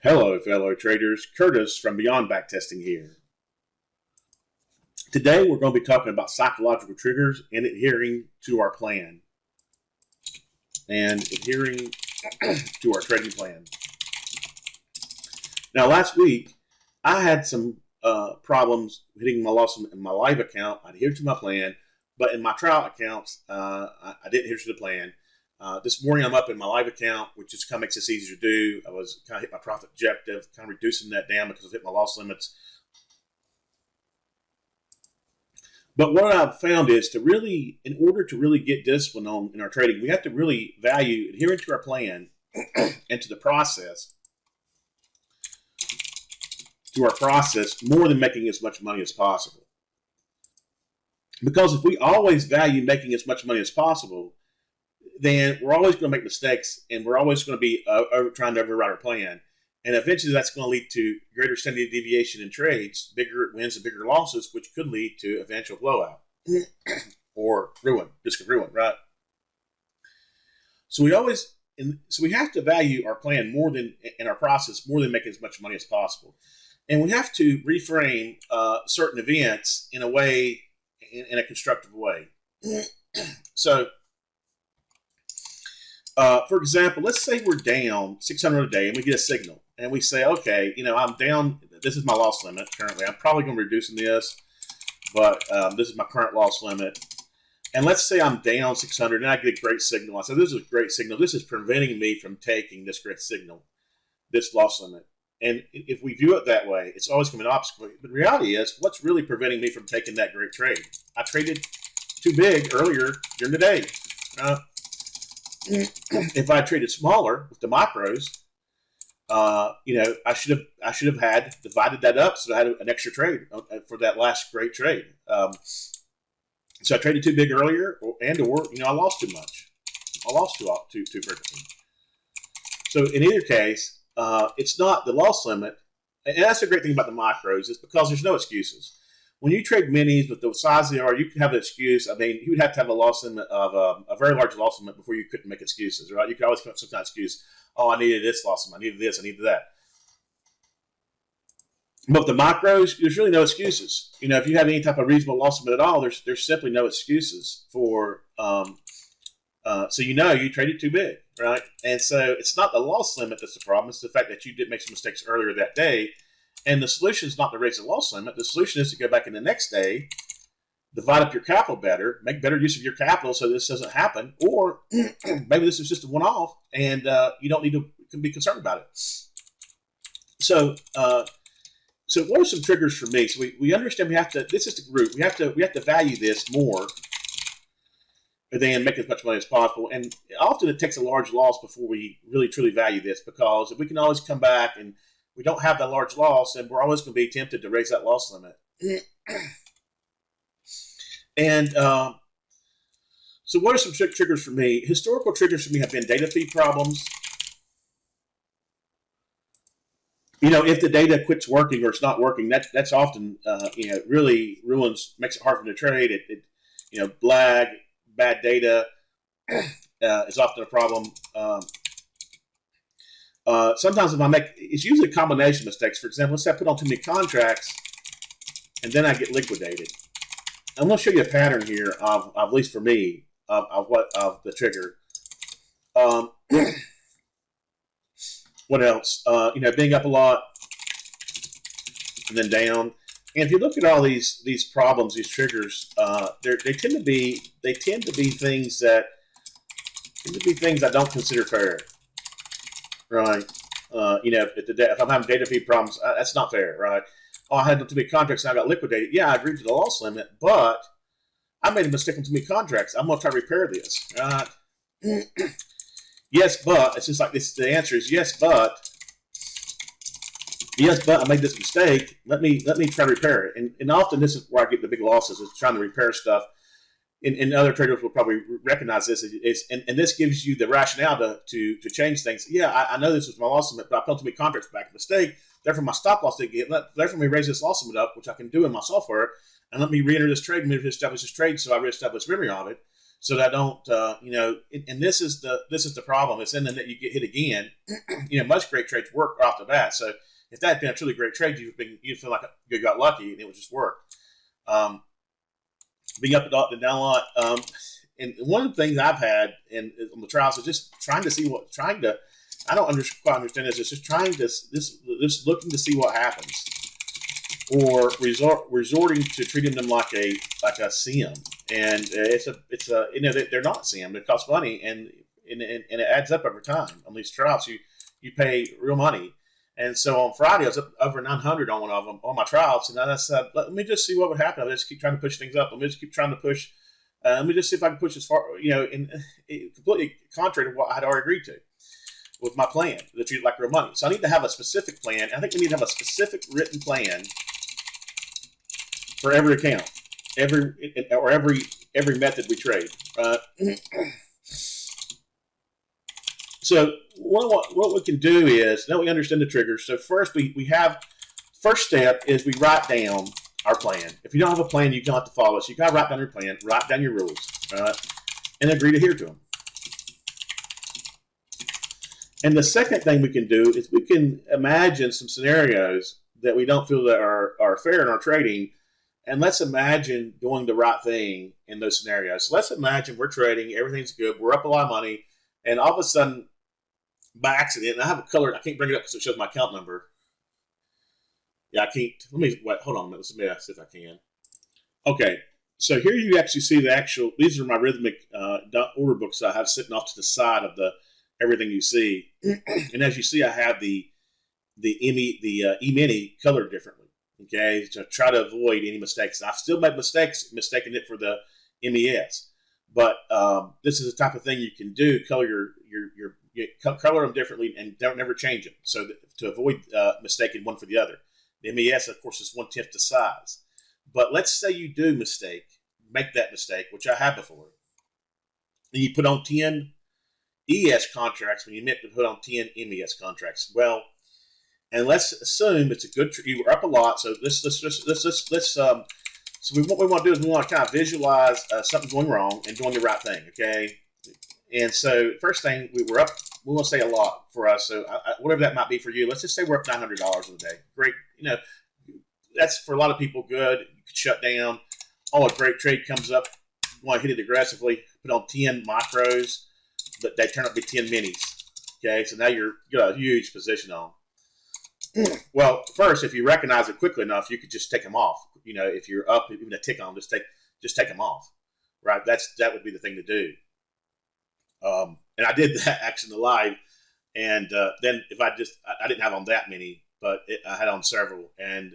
Hello, fellow traders. Curtis from Beyond Backtesting here. Today, we're going to be talking about psychological triggers and adhering to our plan and adhering to our trading plan. Now, last week, I had some problems hitting my loss in my live account. I adhered to my plan, but in my trial accounts, I didn't adhere to the plan. This morning, I'm up in my live account, which just kind of makes this easier to do. I was kind of hit my profit objective, kind of reducing that down because I hit my loss limits. But what I've found is to really, in order to really get discipline on in our trading, we have to really value adhering to our plan and to the process, more than making as much money as possible. Because if we always value making as much money as possible, then we're always going to make mistakes, and we're always going to be trying to override our plan. And eventually that's going to lead to greater standard deviation in trades, bigger wins and bigger losses, which could lead to eventual blowout or ruin, risk of ruin, right? So we have to value our plan more than, in our process, more than making as much money as possible. And we have to reframe certain events in a way, in a constructive way. So, for example, let's say we're down 600 a day and we get a signal and we say, okay, I'm down. This is my loss limit currently. I'm probably going to reduce this, but this is my current loss limit. And let's say I'm down 600 and I get a great signal. I say, this is a great signal. This is preventing me from taking this great signal, this loss limit. And if we view it that way, it's always going to be an obstacle. But the reality is, what's really preventing me from taking that great trade? I traded too big earlier during the day. If I traded smaller with the micros, I should have had divided that up so I had an extra trade for that last great trade. So I traded too big earlier, or I lost too much. I lost too frequently. So in either case, it's not the loss limit, and that's the great thing about the micros is because there's no excuses. When you trade minis with the size they are, you can have an excuse. I mean, you would have to have a loss limit of a very large loss limit before you couldn't make excuses, right? You could always come up with some kind of excuse. Oh, I needed this loss limit. I needed this. I needed that. But with the micros, there's really no excuses. If you have any type of reasonable loss limit at all, there's simply no excuses for. So you traded too big, right? And so it's not the loss limit that's the problem. It's the fact that you did make some mistakes earlier that day. And the solution is not to raise the loss limit. The solution is to go back in the next day, divide up your capital better, make better use of your capital so this doesn't happen. Or maybe this is just a one-off, and you don't need to be concerned about it. So what are some triggers for me? So we understand we have to. This is the root. We have to value this more than make as much money as possible. And often it takes a large loss before we really truly value this, because if we can always come back and we don't have that large loss, and we're always going to be tempted to raise that loss limit. And so what are some triggers for me? Historical triggers for me have been data feed problems. If the data quits working or it's not working, that's often, really makes it hard for them to trade. Lag, bad data is often a problem. Sometimes it's usually a combination of mistakes. For example, let's say I put on too many contracts and then I get liquidated. I'm going to show you a pattern here of at least for me, of the trigger. What else? Being up a lot and then down. And if you look at all these problems, these triggers, they tend to be things that I don't consider fair. Right. If I'm having data feed problems, that's not fair, right? Oh, I had too many contracts and I got liquidated. Yeah, I agreed to the loss limit, but I made a mistake on too many contracts. I'm going to try to repair this. Right? Yes, but it's just like this. The answer is yes, but I made this mistake. Let me try to repair it. And often this is where I get the big losses, is trying to repair stuff. And other traders will probably recognize this. And this gives you the rationale to change things. Yeah, I know this was my loss limit, but I felt too many contracts back. Mistake. Therefore, my stop loss didn't get. Therefore, let me raise this loss limit up, which I can do in my software, and let me re-enter this trade and reestablish this trade. So I reestablish memory of it. so that I don't, and this is the problem. It's in that you get hit again. Most great trades work off the bat. So if that had been a truly great trade, you'd feel like you got lucky and it would just work. Being up and down a lot. And one of the things I've had on the trials is just trying to. I don't quite understand this. It's just trying to this looking to see what happens, or resorting to treating them like a sim. And they're not sim. It costs money, and it adds up over time. On these trials, you pay real money. And so on Friday, I was up over 900 on one of them on my trials, and I said, let me just see what would happen. I just keep trying to push things up. Let me just keep trying to push. Let me just see if I can push as far, and completely contrary to what I had already agreed to with my plan, that treat it like real money. So I need to have a specific plan. I think we need to have a specific written plan for every account, every method we trade. So what we can do is, now we understand the triggers. So first first step is we write down our plan. If you don't have a plan, you don't have to follow. So you gotta write down your plan, write down your rules, and agree to adhere to them. And the second thing we can do is we can imagine some scenarios that we don't feel that are fair in our trading, and let's imagine doing the right thing in those scenarios. So let's imagine we're trading, everything's good, we're up a lot of money, and all of a sudden, by accident, and I have a color, I can't bring it up because it shows my account number. Yeah, I can't. Hold on a minute. Let me see if I can. Okay, so here you actually see these are my rhythmic order books that I have sitting off to the side of everything you see. And as you see, I have the E-mini colored differently, okay, to try to avoid any mistakes. I've still made mistakes, mistaking it for the MES. But this is the type of thing you can do, color color them differently and never change them, so to avoid mistaking one for the other. The MES, of course, is 1/10 the size. But let's say you do make that mistake, which I have before, and you put on 10 ES contracts when you meant to put on 10 MES contracts. Well, and let's assume it's a good. You were up a lot, so what we want to do is we want to kind of visualize something going wrong and doing the right thing. Okay, and so first thing, we were up. We want to say a lot for us, so whatever that might be for you. Let's just say we're up $900 in a day. Great, that's for a lot of people good. You could shut down. Oh, a great trade comes up. You want to hit it aggressively. Put on 10 micros, but they turn out to be 10 minis. Okay, so now you got a huge position on. Well, first, if you recognize it quickly enough, you could just take them off. If you're up even a tick on, just take them off. Right, that would be the thing to do. And I did that actually live, and then if I didn't have on that many, but I had on several, and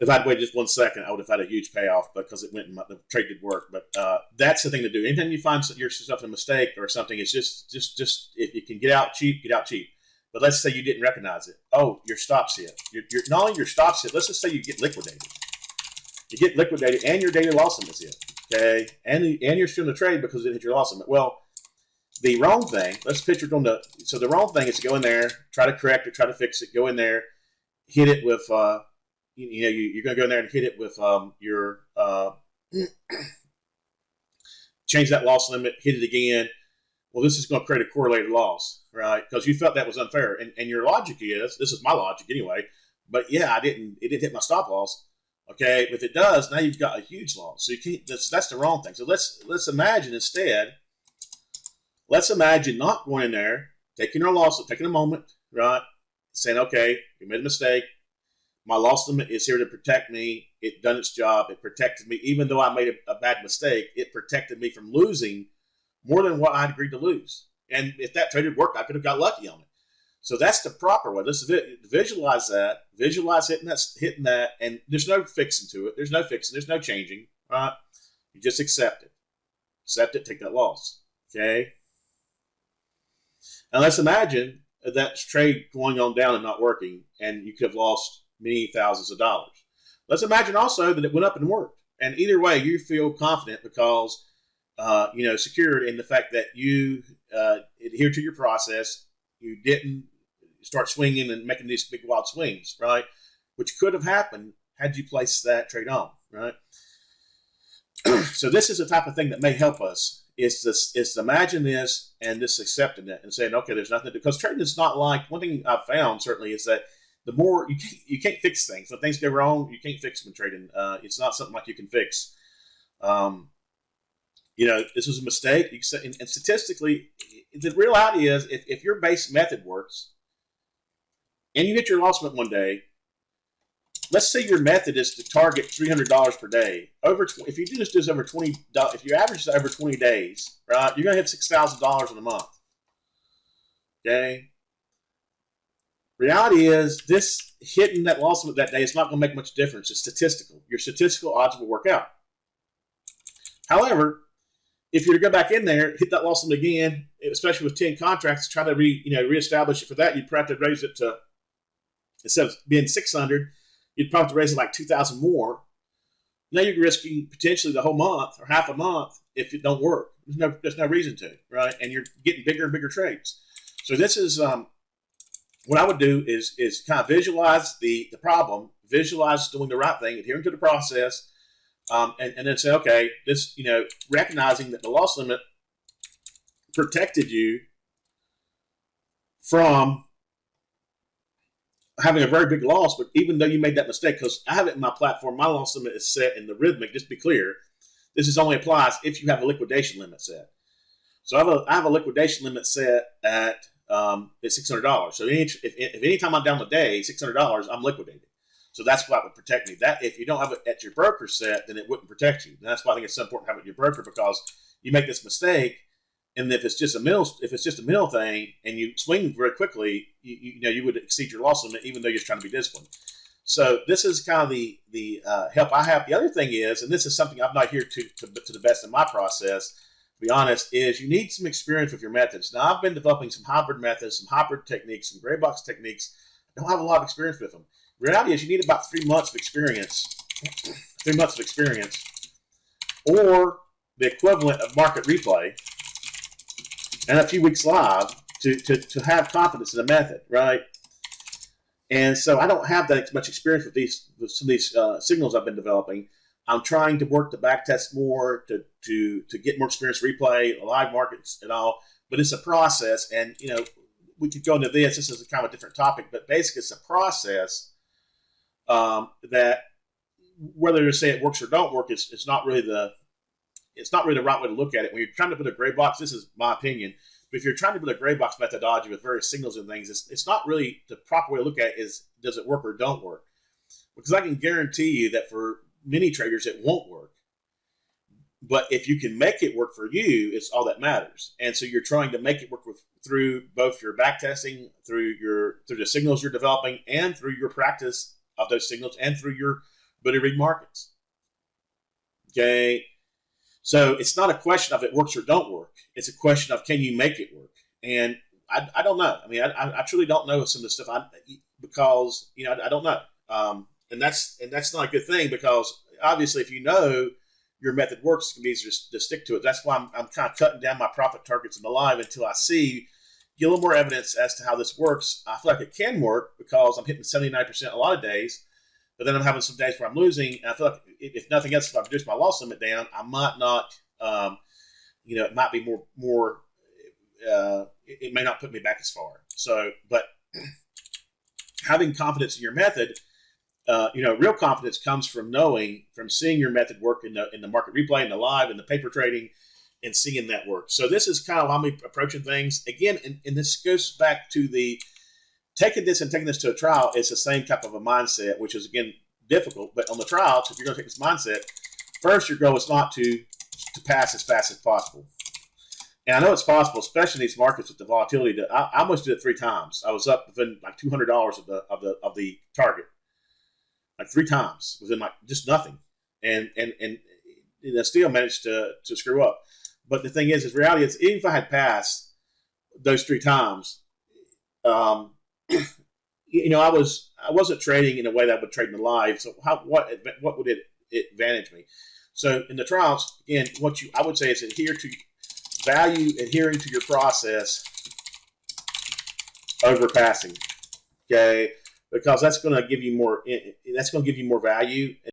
if I'd waited just 1 second, I would have had a huge payoff because it went and the trade did work. But that's the thing to do. Anytime you find yourself in a mistake or something, it's just if you can get out cheap, get out cheap. But let's say you didn't recognize it. Oh, your stop's hit. You're not only your stop's hit. Let's just say you get liquidated. You get liquidated, and your daily loss limit is hit. Okay, and you're still in the trade because it hit your loss limit. Well, the wrong thing. Let's picture it on so the wrong thing is to go in there, try to correct it, try to fix it. Go in there, hit it with you're going to go in there and hit it with your change that loss limit, hit it again. Well, this is going to create a correlated loss, right? Because you felt that was unfair, and your logic is, this is my logic anyway. But yeah, it didn't hit my stop loss. Okay, if it does, now you've got a huge loss. So you can't. That's the wrong thing. So let's imagine instead. Let's imagine not going in there, taking our loss, taking a moment, right? Saying, okay, we made a mistake. My loss limit is here to protect me. It done its job. It protected me, even though I made a bad mistake. It protected me from losing more than what I agreed to lose. And if that trade had worked, I could have got lucky on it. So that's the proper way. Let's visualize that. Visualize hitting that, and there's no fixing to it. There's no fixing. There's no changing. Right? You just accept it. Accept it. Take that loss. Okay. Now let's imagine that trade going on down and not working, and you could have lost many thousands of dollars. Let's imagine also that it went up and worked, and either way, you feel confident because secured in the fact that you adhere to your process. You didn't start swinging and making these big wild swings, right? Which could have happened had you placed that trade on, right? So this is the type of thing that may help us. Is to imagine this and just accepting it and saying, okay, there's nothing to do. Because trading is not like, one thing I've found certainly is that the more you can't fix things. When things go wrong, you can't fix them in trading. It's not something like you can fix. This was a mistake. You can say, and statistically, the reality is, if your base method works and you hit your loss limit one day, let's say your method is to target $300 per day. If you do this over 20, if you average this over 20 days, right, you're gonna hit $6,000 in a month. Okay. Reality is, this hitting that loss limit that day is not gonna make much difference. It's statistical. Your statistical odds will work out. However, if you were to go back in there, hit that loss limit again, especially with 10 contracts, try to reestablish it for that, you'd probably have to raise it to, instead of being 600, you'd probably have to raise it like 2,000 more. Now you're risking potentially the whole month or half a month if it don't work. There's no reason to, right? And you're getting bigger and bigger trades. So this is what I would do is kind of visualize the problem, visualize doing the right thing, adhering to the process, and then say, okay, this, recognizing that the loss limit protected you from having a very big loss, but even though you made that mistake, because I have it in my platform, my loss limit is set in the rhythmic. Just to be clear, this only applies if you have a liquidation limit set. So I have a liquidation limit set at $600. So if any time I'm down the day, $600, I'm liquidated. So that's what would protect me. That if you don't have it at your broker set, then it wouldn't protect you. And that's why I think it's so important to have it at your broker, because you make this mistake, and if it's just a middle thing, and you swing very quickly, you would exceed your loss limit, even though you're trying to be disciplined. So this is kind of the help I have. The other thing is, and this is something I'm not here to the best of my process, to be honest, is you need some experience with your methods. Now, I've been developing some hybrid methods, some hybrid techniques, some gray box techniques. I don't have a lot of experience with them. The reality is, you need about 3 months of experience, 3 months of experience, or the equivalent of market replay, and a few weeks live to have confidence in the method, right? And so I don't have that much experience with some of these signals I've been developing. I'm trying to work to backtest more, to get more experience replay, live markets and all, but it's a process. And, we could go into this. This is a kind of a different topic, but basically it's a process that, whether you say it works or don't work, it's not really the right way to look at it. When you're trying to put a gray box, this is my opinion, but if you're trying to put a gray box methodology with various signals and things, it's not really the proper way to look at it. Is, does it work or don't work? Because I can guarantee you that for many traders it won't work. But if you can make it work for you, it's all that matters. And so you're trying to make it work through both your backtesting, through the signals you're developing, and through your practice of those signals, and through your ability to read markets. Okay. So it's not a question of it works or don't work. It's a question of, can you make it work? And I don't know. I mean, I truly don't know some of the stuff because I don't know. And that's not a good thing, because obviously if you know your method works, it's gonna be easier to stick to it. That's why I'm kind of cutting down my profit targets in the live until I get a little more evidence as to how this works. I feel like it can work because I'm hitting 79% a lot of days. But then I'm having some days where I'm losing, and I feel like if nothing else, if I reduce my loss limit down, I might not, it might be more. It may not put me back as far. So, but having confidence in your method, real confidence comes from seeing your method work in the market replay, in the live, in the paper trading, and seeing that work. So this is kind of how I'm approaching things. Again, and this goes back to the taking this to a trial. It's the same type of a mindset, which is, again, difficult. But on the trials, if you're going to take this mindset, first, your goal is not to pass as fast as possible. And I know it's possible, especially in these markets with the volatility. I almost did it 3 times. I was up within like $200 of the target, like 3 times within like just nothing, and I still managed to screw up. But the thing is reality is, even if I had passed those 3 times, I wasn't trading in a way that I would trade in the live. So what would it advantage me? So in the trials, again, I would say is adhering to your process over passing. Okay, because that's going to give you more. That's going to give you more value.